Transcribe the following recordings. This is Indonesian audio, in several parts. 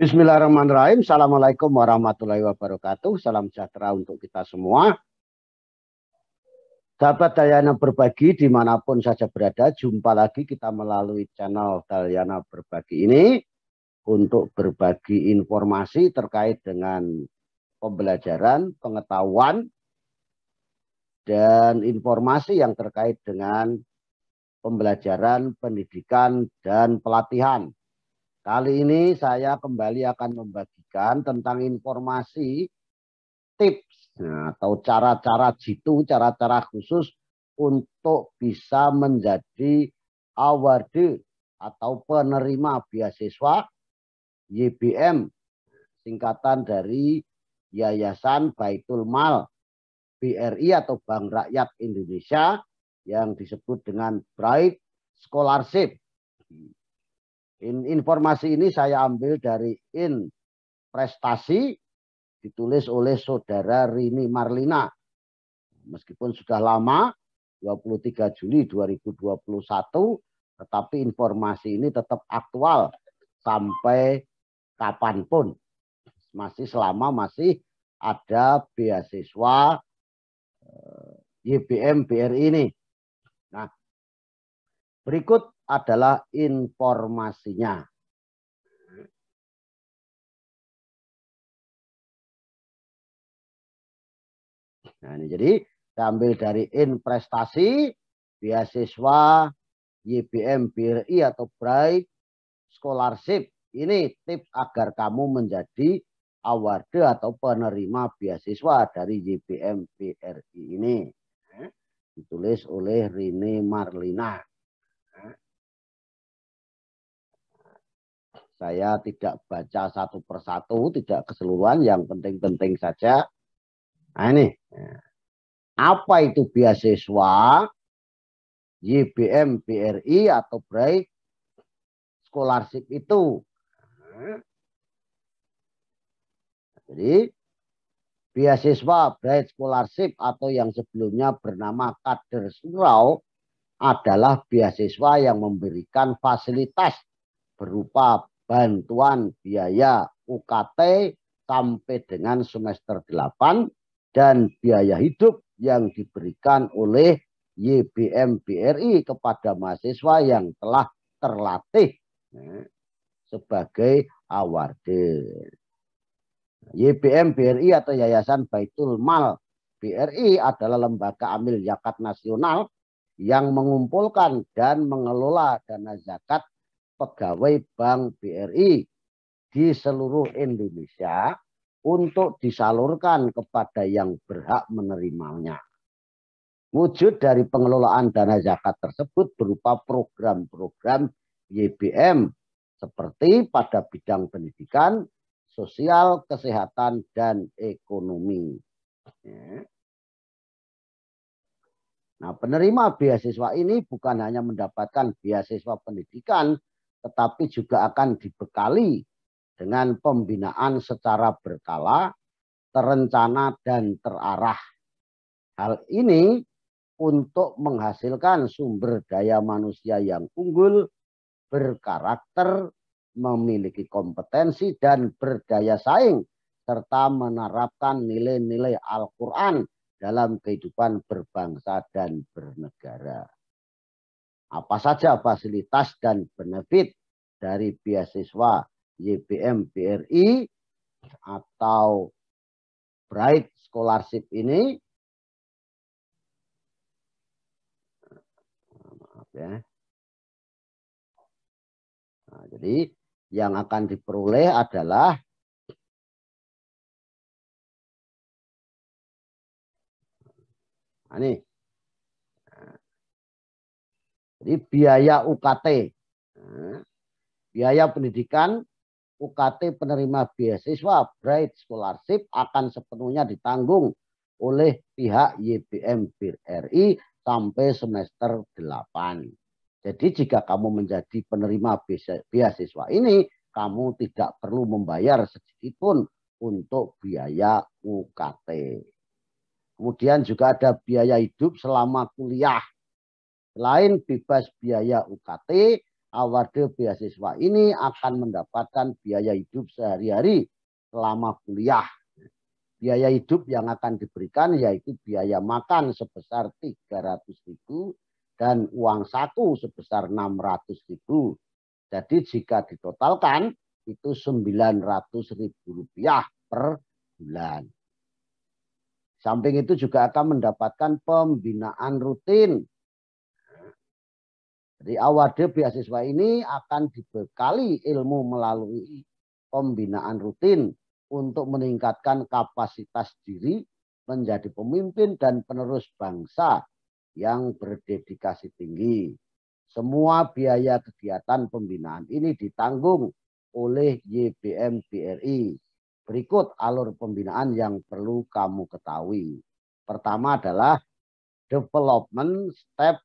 Bismillahirrahmanirrahim. Assalamualaikum warahmatullahi wabarakatuh. Salam sejahtera untuk kita semua. Sahabat Dayana Berbagi dimanapun saja berada, jumpa lagi kita melalui channel Dayana Berbagi ini untuk berbagi informasi terkait dengan pembelajaran, pengetahuan, dan informasi yang terkait dengan pembelajaran, pendidikan, dan pelatihan. Kali ini saya kembali akan membagikan tentang informasi tips atau cara-cara jitu, cara-cara khusus untuk bisa menjadi award atau penerima beasiswa YBM, singkatan dari Yayasan Baitul Mal BRI atau Bank Rakyat Indonesia yang disebut dengan Bright Scholarship. Informasi ini saya ambil dari Prestasi, ditulis oleh saudara Rini Marlina. Meskipun sudah lama, 23 Juli 2021, tetapi informasi ini tetap aktual sampai kapanpun. Selama masih ada beasiswa YBM BRI ini. Nah, berikut adalah informasinya. Nah, ini jadi saya ambil dari Prestasi, beasiswa YBM BRI atau Bright Scholarship. Ini tips agar kamu menjadi award atau penerima beasiswa dari YBM BRI ini. Ditulis oleh Rini Marlina. Saya tidak baca satu persatu, tidak keseluruhan, yang penting-penting saja. Nah ini, apa itu beasiswa YBM BRI atau Bright Scholarship itu? Jadi beasiswa Bright Scholarship atau yang sebelumnya bernama Kader Surau adalah beasiswa yang memberikan fasilitas berupa bantuan biaya UKT sampai dengan semester 8 dan biaya hidup yang diberikan oleh YBM BRI kepada mahasiswa yang telah terlatih sebagai award. YBM BRI atau Yayasan Baitul Mal BRI adalah lembaga amil zakat nasional yang mengumpulkan dan mengelola dana zakat pegawai Bank BRI di seluruh Indonesia untuk disalurkan kepada yang berhak menerimanya. Wujud dari pengelolaan dana zakat tersebut berupa program-program YBM seperti pada bidang pendidikan, sosial, kesehatan, dan ekonomi. Nah, penerima beasiswa ini bukan hanya mendapatkan beasiswa pendidikan, tetapi juga akan dibekali dengan pembinaan secara berkala, terencana, dan terarah. Hal ini untuk menghasilkan sumber daya manusia yang unggul, berkarakter, memiliki kompetensi, dan berdaya saing, serta menerapkan nilai-nilai Al-Quran dalam kehidupan berbangsa dan bernegara. Apa saja fasilitas dan benefit dari beasiswa YBM BRI atau Bright Scholarship ini? Maaf ya. Nah, jadi yang akan diperoleh adalah ini. Jadi biaya UKT. Biaya pendidikan UKT penerima beasiswa Bright Scholarship akan sepenuhnya ditanggung oleh pihak YBM BRI sampai semester 8. Jadi jika kamu menjadi penerima beasiswa ini, kamu tidak perlu membayar sedikitpun untuk biaya UKT. Kemudian juga ada biaya hidup selama kuliah. Selain bebas biaya UKT, awardee beasiswa ini akan mendapatkan biaya hidup sehari-hari selama kuliah. Biaya hidup yang akan diberikan yaitu biaya makan sebesar 300.000 dan uang saku sebesar 600.000. Jadi jika ditotalkan itu 900.000 rupiah per bulan. Samping itu juga akan mendapatkan pembinaan rutin. Jadi awardee beasiswa ini akan dibekali ilmu melalui pembinaan rutin untuk meningkatkan kapasitas diri menjadi pemimpin dan penerus bangsa yang berdedikasi tinggi. Semua biaya kegiatan pembinaan ini ditanggung oleh YBM BRI. Berikut alur pembinaan yang perlu kamu ketahui. Pertama adalah development step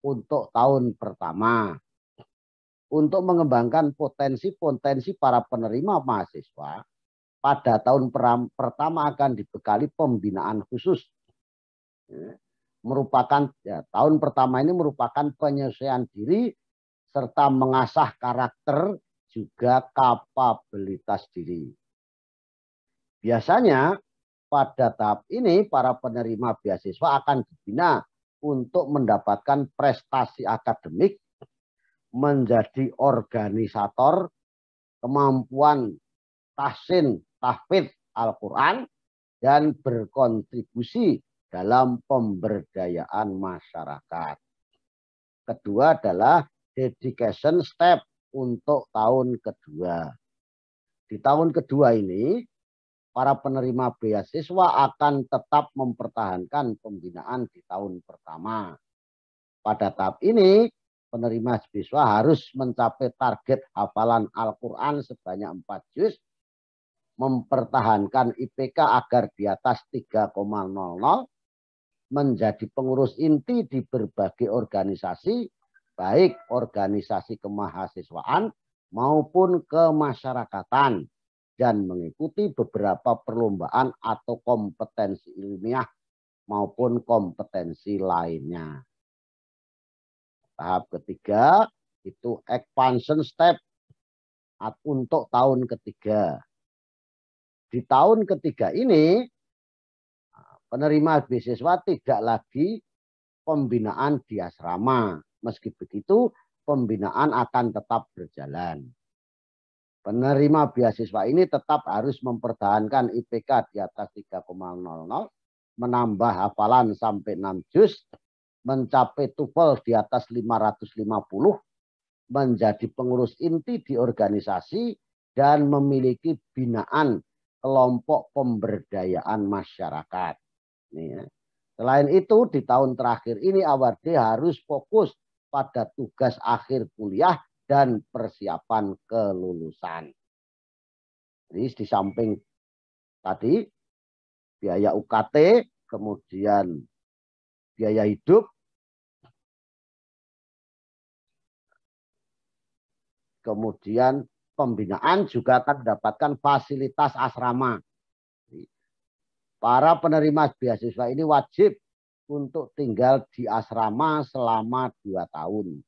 untuk tahun pertama. Untuk mengembangkan potensi-potensi para penerima mahasiswa, pada tahun pertama akan dibekali pembinaan khusus. Tahun pertama ini merupakan penyesuaian diri serta mengasah karakter juga kapabilitas diri. Biasanya pada tahap ini para penerima beasiswa akan dibina untuk mendapatkan prestasi akademik, menjadi organisator, kemampuan tahfidz Al-Quran, dan berkontribusi dalam pemberdayaan masyarakat. Kedua adalah dedication step untuk tahun kedua. Di tahun kedua ini, para penerima beasiswa akan tetap mempertahankan pembinaan di tahun pertama. Pada tahap ini, penerima beasiswa harus mencapai target hafalan Al-Quran sebanyak 4 juz, mempertahankan IPK agar di atas 3,00, menjadi pengurus inti di berbagai organisasi, baik organisasi kemahasiswaan maupun kemasyarakatan, dan mengikuti beberapa perlombaan atau kompetensi ilmiah maupun kompetensi lainnya. Tahap ketiga itu expansion step untuk tahun ketiga. Di tahun ketiga ini, penerima beasiswa tidak lagi pembinaan di asrama. Meski begitu, pembinaan akan tetap berjalan. Penerima beasiswa ini tetap harus mempertahankan IPK di atas 3,00, menambah hafalan sampai 6 juz, mencapai TOEFL di atas 550, menjadi pengurus inti di organisasi, dan memiliki binaan kelompok pemberdayaan masyarakat. Selain itu, di tahun terakhir ini awardee harus fokus pada tugas akhir kuliah dan persiapan kelulusan. Jadi di samping tadi biaya UKT, kemudian biaya hidup, kemudian pembinaan, juga akan mendapatkan fasilitas asrama. Para penerima beasiswa ini wajib untuk tinggal di asrama selama 2 tahun.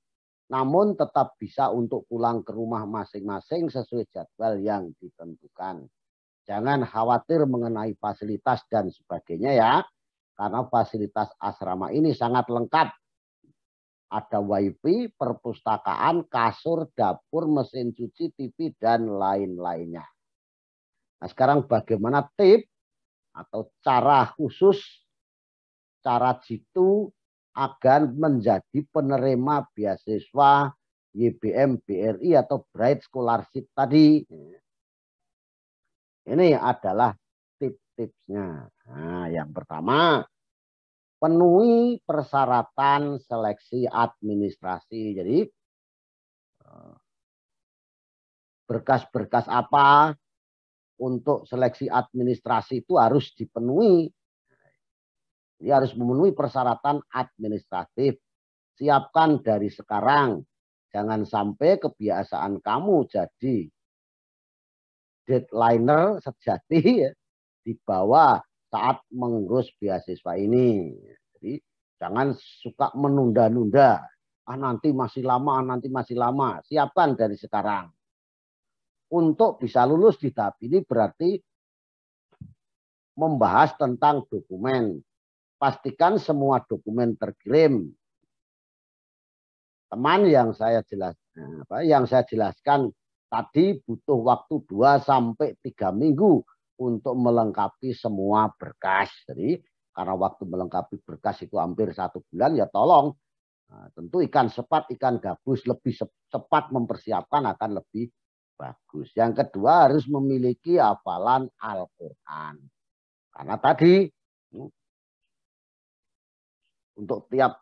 Namun tetap bisa untuk pulang ke rumah masing-masing sesuai jadwal yang ditentukan. Jangan khawatir mengenai fasilitas dan sebagainya ya. Karena fasilitas asrama ini sangat lengkap. Ada wifi, perpustakaan, kasur, dapur, mesin cuci, TV, dan lain-lainnya. Nah, sekarang bagaimana tips atau cara khusus, cara jitu agar menjadi penerima beasiswa YBM BRI atau Bright Scholarship tadi. Ini adalah tips-tipsnya. Nah, yang pertama, penuhi persyaratan seleksi administrasi. Jadi berkas-berkas apa untuk seleksi administrasi itu harus dipenuhi. Dia harus memenuhi persyaratan administratif. Siapkan dari sekarang. Jangan sampai kebiasaan kamu jadi deadliner sejati ya, di bawah saat mengurus beasiswa ini. Jadi jangan suka menunda-nunda. nanti masih lama, nanti masih lama. Siapkan dari sekarang. Untuk bisa lulus di tahap ini berarti membahas tentang dokumen. Pastikan semua dokumen terkirim. Teman yang saya jelaskan tadi butuh waktu 2 sampai 3 minggu untuk melengkapi semua berkas. Jadi karena waktu melengkapi berkas itu hampir 1 bulan, ya tolong. Tentu ikan sepat, ikan gabus lebih cepat mempersiapkan akan lebih bagus. Yang kedua harus memiliki hafalan Al-Quran. Karena tadi untuk tiap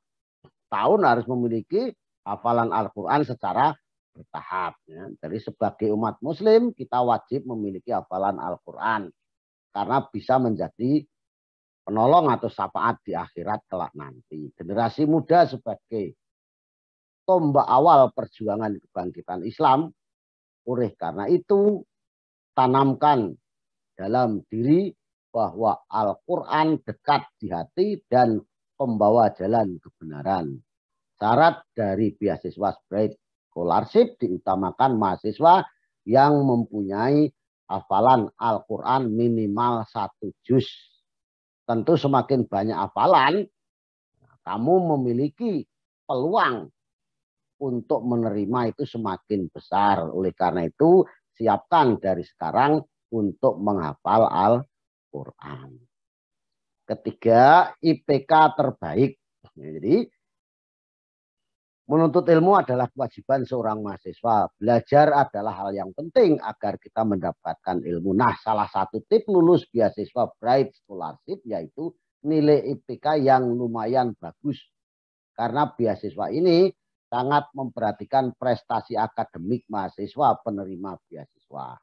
tahun harus memiliki hafalan Al-Quran secara bertahap. Ya. Jadi sebagai umat muslim kita wajib memiliki hafalan Al-Quran. Karena bisa menjadi penolong atau syafaat di akhirat kelak nanti. Generasi muda sebagai tombak awal perjuangan kebangkitan Islam. Oleh karena itu tanamkan dalam diri bahwa Al-Quran dekat di hati dan pembawa jalan kebenaran. Syarat dari beasiswa Bright Scholarship diutamakan mahasiswa yang mempunyai hafalan Al-Quran minimal 1 juz. Tentu semakin banyak hafalan, kamu memiliki peluang untuk menerima itu semakin besar. Oleh karena itu, siapkan dari sekarang untuk menghafal Al-Quran. Ketiga, IPK terbaik. Jadi, menuntut ilmu adalah kewajiban seorang mahasiswa. Belajar adalah hal yang penting agar kita mendapatkan ilmu. Nah, salah satu tip lulus beasiswa Bright Scholarship yaitu nilai IPK yang lumayan bagus. Karena beasiswa ini sangat memperhatikan prestasi akademik mahasiswa penerima beasiswa.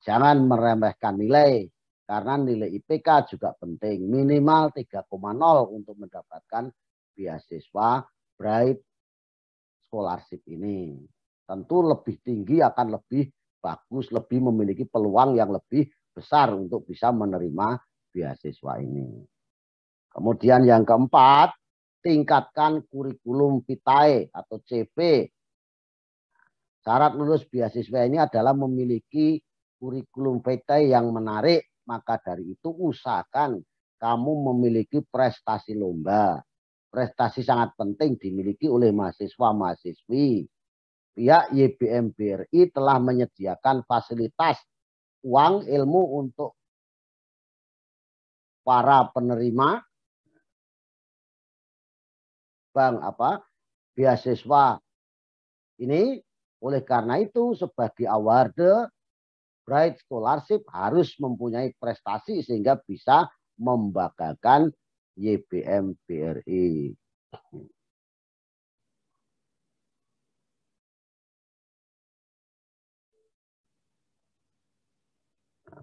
Jangan meremehkan nilai, karena nilai IPK juga penting. Minimal 3,0 untuk mendapatkan beasiswa Bright Scholarship ini. Tentu lebih tinggi akan lebih bagus, lebih memiliki peluang yang lebih besar untuk bisa menerima beasiswa ini. Kemudian yang keempat, tingkatkan kurikulum vitae atau CV. Syarat lulus beasiswa ini adalah memiliki kurikulum vitae yang menarik. Maka dari itu usahakan kamu memiliki prestasi lomba. Prestasi sangat penting dimiliki oleh mahasiswa-mahasiswi. Pihak YBM BRI telah menyediakan fasilitas uang ilmu untuk para penerima beasiswa ini. Oleh karena itu sebagai award Bright Scholarship harus mempunyai prestasi sehingga bisa membanggakan YBM BRI.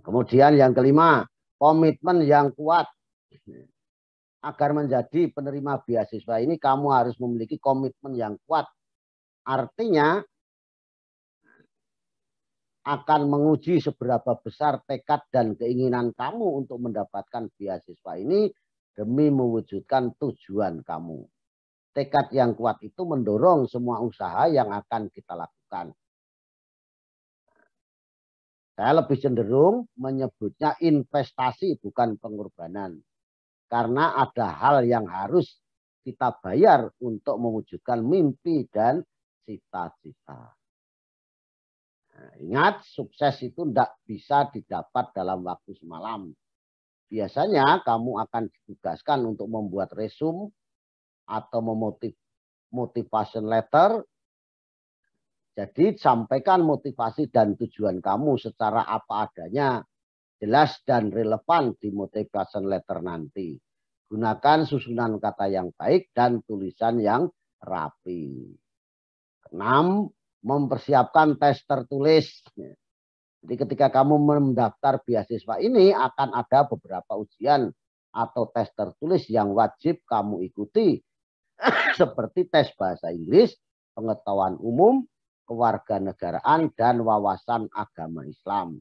Kemudian yang kelima, komitmen yang kuat. Agar menjadi penerima beasiswa ini kamu harus memiliki komitmen yang kuat. Artinya akan menguji seberapa besar tekad dan keinginan kamu untuk mendapatkan beasiswa ini demi mewujudkan tujuan kamu. Tekad yang kuat itu mendorong semua usaha yang akan kita lakukan. Saya lebih cenderung menyebutnya investasi bukan pengorbanan. Karena ada hal yang harus kita bayar untuk mewujudkan mimpi dan cita-cita. Nah, ingat, sukses itu tidak bisa didapat dalam waktu semalam. Biasanya kamu akan ditugaskan untuk membuat resume atau motivation letter. Jadi sampaikan motivasi dan tujuan kamu secara apa adanya, jelas dan relevan di motivation letter nanti. Gunakan susunan kata yang baik dan tulisan yang rapi. 6. Mempersiapkan tes tertulis. Jadi ketika kamu mendaftar beasiswa ini akan ada beberapa ujian atau tes tertulis yang wajib kamu ikuti. Seperti tes bahasa Inggris, pengetahuan umum, kewarganegaraan, dan wawasan agama Islam.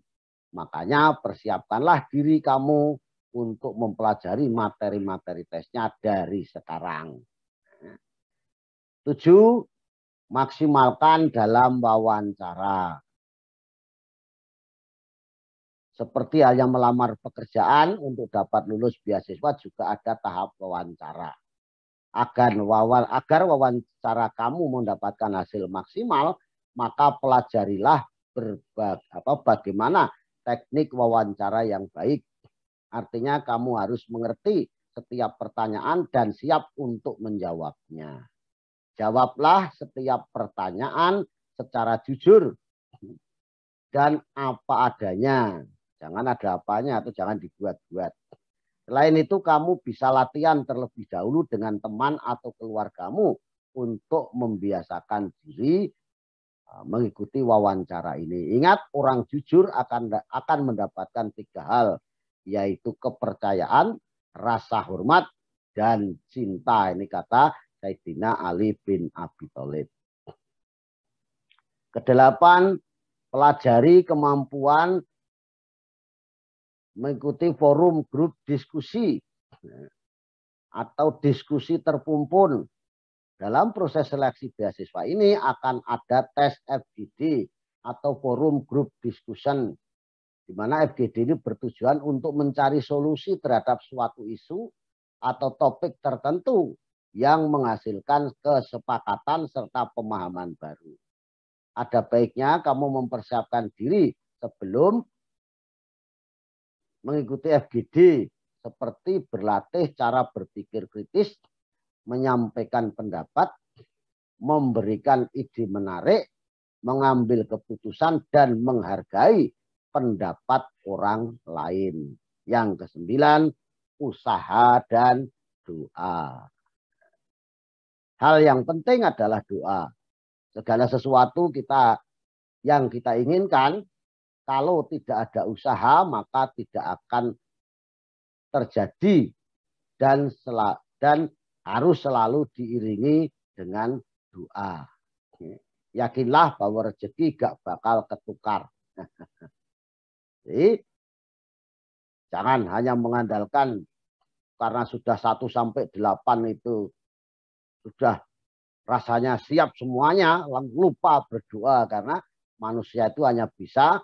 Makanya persiapkanlah diri kamu untuk mempelajari materi-materi tesnya dari sekarang. 7. Maksimalkan dalam wawancara. Seperti halnya melamar pekerjaan, untuk dapat lulus beasiswa juga ada tahap wawancara. Agar wawancara kamu mendapatkan hasil maksimal, maka pelajarilah bagaimana teknik wawancara yang baik. Artinya kamu harus mengerti setiap pertanyaan dan siap untuk menjawabnya. Jawablah setiap pertanyaan secara jujur dan apa adanya. Jangan ada apanya atau jangan dibuat-buat. Selain itu, kamu bisa latihan terlebih dahulu dengan teman atau keluargamu untuk membiasakan diri mengikuti wawancara ini. Ingat, orang jujur akan mendapatkan 3 hal, yaitu kepercayaan, rasa hormat, dan cinta. Ini kata Sayyidina Ali bin Abi Thalib. Kedelapan, pelajari kemampuan mengikuti forum grup diskusi atau diskusi terpumpun. Dalam proses seleksi beasiswa ini akan ada tes FGD atau forum group discussion, di mana FGD ini bertujuan untuk mencari solusi terhadap suatu isu atau topik tertentu yang menghasilkan kesepakatan serta pemahaman baru. Ada baiknya kamu mempersiapkan diri sebelum mengikuti FGD, seperti berlatih cara berpikir kritis, menyampaikan pendapat, memberikan ide menarik, mengambil keputusan, dan menghargai pendapat orang lain. Yang ke-9, usaha dan doa. Hal yang penting adalah doa. Segala sesuatu yang kita inginkan, kalau tidak ada usaha maka tidak akan terjadi dan harus selalu diiringi dengan doa. Yakinlah bahwa rezeki gak bakal ketukar. Jadi jangan hanya mengandalkan karena sudah 1 sampai 8 itu sudah rasanya siap semuanya, lupa berdoa, karena manusia itu hanya bisa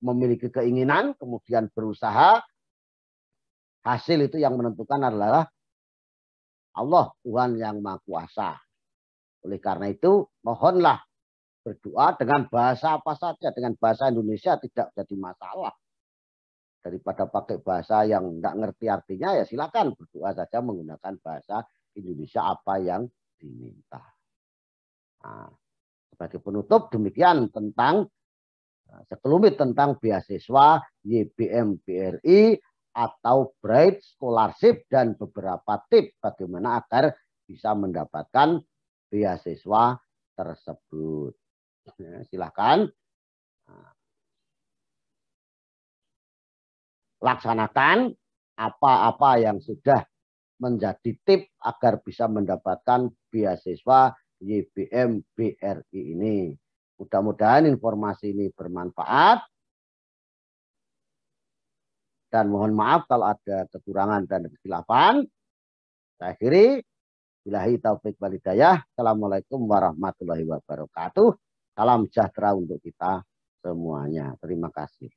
memiliki keinginan, kemudian berusaha. Hasil itu yang menentukan adalah Allah, Tuhan yang Maha Kuasa. Oleh karena itu, mohonlah berdoa dengan bahasa apa saja. Dengan bahasa Indonesia tidak jadi masalah. Daripada pakai bahasa yang nggak ngerti artinya, ya silakan berdoa saja menggunakan bahasa Indonesia apa yang diminta. Nah, sebagai penutup, demikian tentang sekelumit tentang beasiswa YBM BRI atau Bright Scholarship dan beberapa tips bagaimana agar bisa mendapatkan beasiswa tersebut. Silakan laksanakan apa-apa yang sudah menjadi tips agar bisa mendapatkan beasiswa YBM BRI ini. Mudah-mudahan informasi ini bermanfaat. Dan mohon maaf kalau ada kekurangan dan kesilapan. Saya akhiri. Billahi taufik wal hidayah. Assalamualaikum warahmatullahi wabarakatuh. Salam sejahtera untuk kita semuanya. Terima kasih.